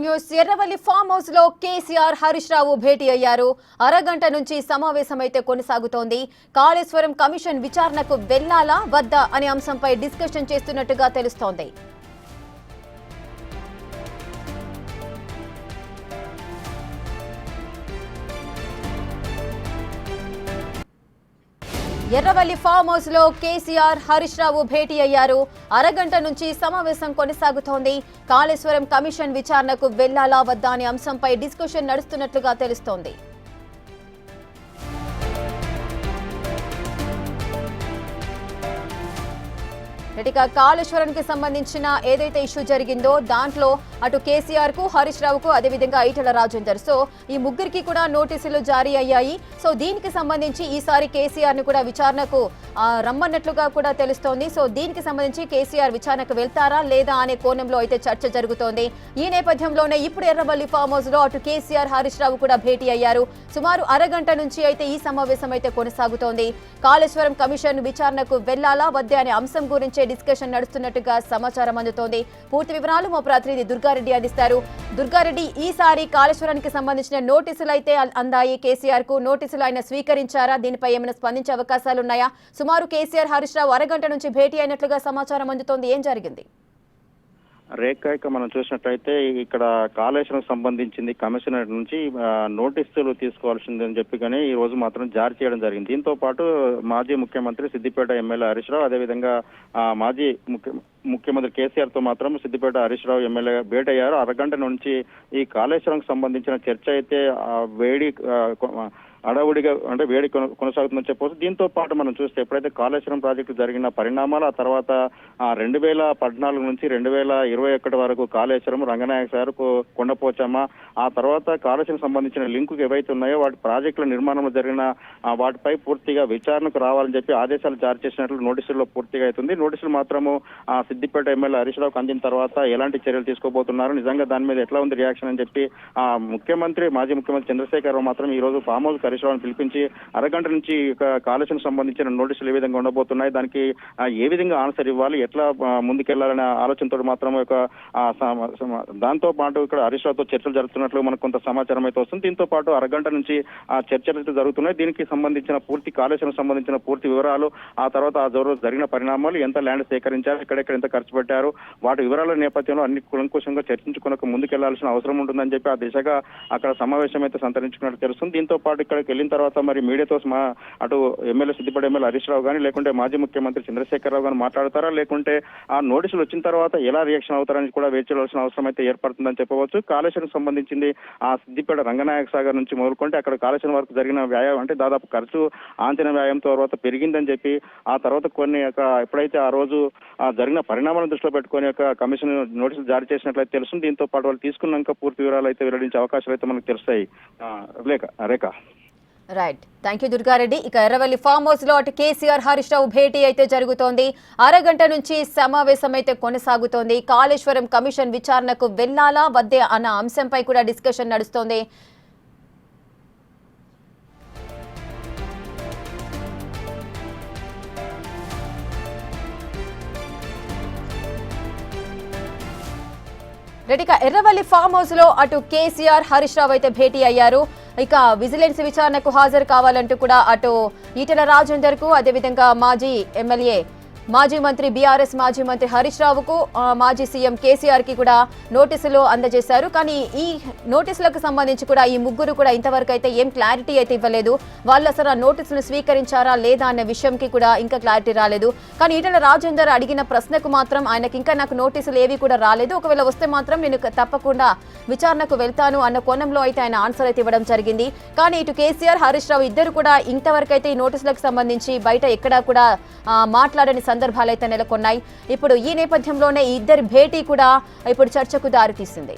News. Erravalli farm house లో కేసీఆర్ హరీష్ రావు భేటీ అయ్యారు. అరగంట నుంచి సమావేశం అయితే కొనసాగుతోంది. కాళేశ్వరం కమిషన్ విచారణకు వెళ్లాలా వద్దా అనే అంశంపై డిస్కషన్ చేస్తున్నట్టుగా తెలుస్తోంది. ఎర్రవల్లి ఫామ్ హౌస్ లో కేసీఆర్ హరీష్ రావు భేటీ అయ్యారు. అరగంట నుంచి సమావేశం కొనసాగుతోంది. కాళేశ్వరం కమిషన్ విచారణకు వెళ్లాలా వద్దా అనే అంశంపై డిస్కషన్ నడుస్తున్నట్లుగా తెలుస్తోంది. ఇక కాళేశ్వరానికి సంబంధించిన ఏదైతే ఇష్యూ జరిగిందో దాంట్లో అటు కేసీఆర్ కు హరీష్ రావుకు అదేవిధంగా ఈటెల రాజేందర్ ఈ ముగ్గురికి కూడా నోటీసులు జారీ అయ్యాయి. సో దీనికి సంబంధించి ఈసారి కేసీఆర్ ని కూడా విచారణకు రమ్మన్నట్లుగా కూడా తెలుస్తోంది. సో దీనికి సంబంధించి కేసీఆర్ విచారణకు వెళ్తారా లేదా అనే కోణంలో అయితే చర్చ జరుగుతోంది. ఈ నేపథ్యంలోనే ఇప్పుడు ఎర్రవల్లి ఫామ్ హౌస్ లో అటు కేసీఆర్ హరీష్ రావు కూడా భేటీ అయ్యారు. సుమారు అరగంట నుంచి అయితే ఈ సమావేశం అయితే కొనసాగుతోంది. కాళేశ్వరం కమిషన్ విచారణకు వెళ్లాలా వద్దా అనే అంశం గురించి డిస్కషన్ నడుస్తున్నట్టుగా సమాచారం అందుతోంది. పూర్తి వివరాలు మా ప్రతినిధి దుర్గారెడ్డి అందిస్తారు. దుర్గారెడ్డి, ఈసారి కాళేశ్వరానికి సంబంధించిన నోటీసులు అయితే అందాయి. కేసీఆర్ కు నోటీసులు ఆయన స్వీకరించారా? దీనిపై ఏమైనా స్పందించే అవకాశాలు ఉన్నాయా? సుమారు కేసీఆర్ హరీష్ రావు అరగంట నుంచి భేటీ అయినట్లుగా సమాచారం అందుతోంది. ఏం జరిగింది? రేఖ మనం చూసినట్లయితే ఇక్కడ కాళేశ్వరం సంబంధించింది కమిషనర్ నుంచి నోటీసులు తీసుకోవాల్సిందని చెప్పి కానీ ఈ రోజు మాత్రం జారీ చేయడం జరిగింది. దీంతో పాటు మాజీ ముఖ్యమంత్రి సిద్దిపేట ఎమ్మెల్యే హరీష్ రావు అదేవిధంగా మాజీ ముఖ్యమంత్రి కేసీఆర్ తో మాత్రం సిద్దిపేట హరీష్ రావు ఎమ్మెల్యే భేటీ అయ్యారు. అరగంట నుంచి ఈ కాళేశ్వరం సంబంధించిన చర్చ అయితే వేడి అడవుడిగా అంటే వేడి కొనసాగుతుందని చెప్పవచ్చు. దీంతో పాటు మనం చూస్తే ఎప్పుడైతే కాళేశ్వరం ప్రాజెక్టు జరిగిన పరిణామాలు ఆ తర్వాత 2014 నుంచి 2021 వరకు కాళేశ్వరం, రంగనాయక సార్, కొండపోచమ్మ, ఆ తర్వాత కాళేశ్వరం సంబంధించిన లింకులు ఏవైతే ఉన్నాయో వాటి ప్రాజెక్టుల నిర్మాణంలో జరిగిన వాటిపై పూర్తిగా విచారణకు రావాలని చెప్పి ఆదేశాలు జారీ చేసినట్లు నోటీసుల్లో పూర్తిగా అవుతుంది. నోటీసులు మాత్రము సిద్దిపేట ఎమ్మెల్యే హరీష్ రావుకు అందిన తర్వాత ఎలాంటి చర్యలు తీసుకోబోతున్నారు, నిజంగా దాని మీద ఎట్లా ఉంది రియాక్షన్ అని చెప్పి మాజీ ముఖ్యమంత్రి చంద్రశేఖర్ రావు మాత్రం ఈ రోజు ఫామ్ హౌస్ హరీష్ రావును పిలిపించి అరగంట నుంచి కాళేశ్వరం సంబంధించిన నోటీసులు ఏ విధంగా ఉండబోతున్నాయి, దానికి ఏ విధంగా ఆన్సర్ ఇవ్వాలి, ఎట్లా ముందుకెళ్లాలనే ఆలోచనతో మాత్రం దాంతో పాటు ఇక్కడ హరీష్ రావుతో చర్చలు జరుగుతున్నట్లు మనకు కొంత సమాచారం అయితే వస్తుంది. దీంతో పాటు అరగంట నుంచి చర్చలు అయితే జరుగుతున్నాయి. దీనికి సంబంధించిన పూర్తి కాళేశ్వరం సంబంధించిన పూర్తి వివరాలు, ఆ తర్వాత ఆ జరిగిన పరిణామాలు, ఎంత ల్యాండ్ సేకరించారు, ఎక్కడెక్కడ ఎంత ఖర్చు పెట్టారు, వాటి వివరాల నేపథ్యంలో అన్ని కులంకుశంగా చర్చించుకునక ముందుకెళ్లాల్సిన అవసరం ఉంటుందని చెప్పి ఆ దిశగా అక్కడ సమావేశం అయితే సంతరించుకున్నట్టు తెలుస్తుంది. దీంతో పాటు ఇక్కడికి వెళ్ళిన తర్వాత మరి మీడియాతో అటు ఎమ్మెల్యే సిద్దిపేట ఎమ్మెల్యే హరీష్ రావు కానీ లేకుంటే మాజీ ముఖ్యమంత్రి చంద్రశేఖర్ రావు కానీ మాట్లాడతారా, లేకుంటే ఆ నోటీసులు వచ్చిన తర్వాత ఎలా రియాక్షన్ అవుతారని కూడా వేచి చూడాల్సిన అవసరం అయితే ఏర్పడుతుందని చెప్పవచ్చు. కాళేశ్వరం సంబంధించింది ఆ సిద్దిపేట రంగనాయక సాగర్ నుంచి మొదలుకుంటే అక్కడ కాళేశ్వరం వరకు జరిగిన వ్యయం అంటే దాదాపు ఖర్చు అంచనా వ్యయం తర్వాత పెరిగిందని చెప్పి ఆ తర్వాత కొన్ని ఎప్పుడైతే ఆ రోజు జరిగిన పరిణామాలను దృష్టిలో పెట్టుకుని కమిషన్ నోటీసులు జారీ చేసినట్లయితే తెలుస్తుంది. దీంతో పాటు వాళ్ళు తీసుకున్నాక పూర్తి వివరాలు అయితే వెల్లడించే అవకాశాలు అయితే మనకు తెలుస్తాయి. Rekha. Right, thank you Durga Reddy. ఇక ఎర్రవల్లి ఫామ్ హౌస్ లో అటు కేసీఆర్ హరీష్ రావు భేటీ అయితే జరుగుతోంది. అరగంట నుంచి సమావేశం అయితే కొనసాగుతోంది. కాళేశ్వరం కమిషన్ విచారణకు వెళ్లాలా వద్దే అన్న అంశంపై కూడా డిస్కషన్ నడుస్తోంది. ఇక ఎర్రవల్లి ఫామ్ హౌస్ లో అటు కేసీఆర్ హరీష్ రావు అయితే భేటీ అయ్యారు. ఇక విజిలెన్స్ విచారణకు హాజరు కావాలంటూ కూడా అటు ఈటెల రాజేందర్ కు అదేవిధంగా మాజీ మంత్రి బీఆర్ఎస్ మాజీ మంత్రి హరీష్ రావుకు మాజీ సీఎం కేసీఆర్ కి కూడా నోటీసులు అందజేశారు. కానీ ఈ నోటీసులకు సంబంధించి కూడా ఈ ముగ్గురు కూడా ఇంతవరకు అయితే ఏం క్లారిటీ అయితే ఇవ్వలేదు. వాళ్ళు అసలు ఆ నోటీసులు స్వీకరించారా లేదా అనే విషయంకి కూడా ఇంకా క్లారిటీ రాలేదు. కానీ ఈటెల రాజేందర్ అడిగిన ప్రశ్నకు మాత్రం ఆయనకి ఇంకా నాకు నోటీసులు ఏవి కూడా రాలేదు, ఒకవేళ వస్తే మాత్రం నేను తప్పకుండా విచారణకు వెళ్తాను అన్న కోణంలో అయితే ఆయన ఆన్సర్ అయితే ఇవ్వడం జరిగింది. కానీ ఇటు కేసీఆర్ హరీష్ రావు ఇద్దరు కూడా ఇంతవరకు అయితే ఈ నోటీసులకు సంబంధించి బయట ఎక్కడా కూడా మాట్లాడని సందర్భాలు అయితే నెలకొన్నాయి. ఇప్పుడు ఈ నేపథ్యంలోనే ఈ ఇద్దరి భేటీ కూడా ఇప్పుడు చర్చకు దారితీసింది.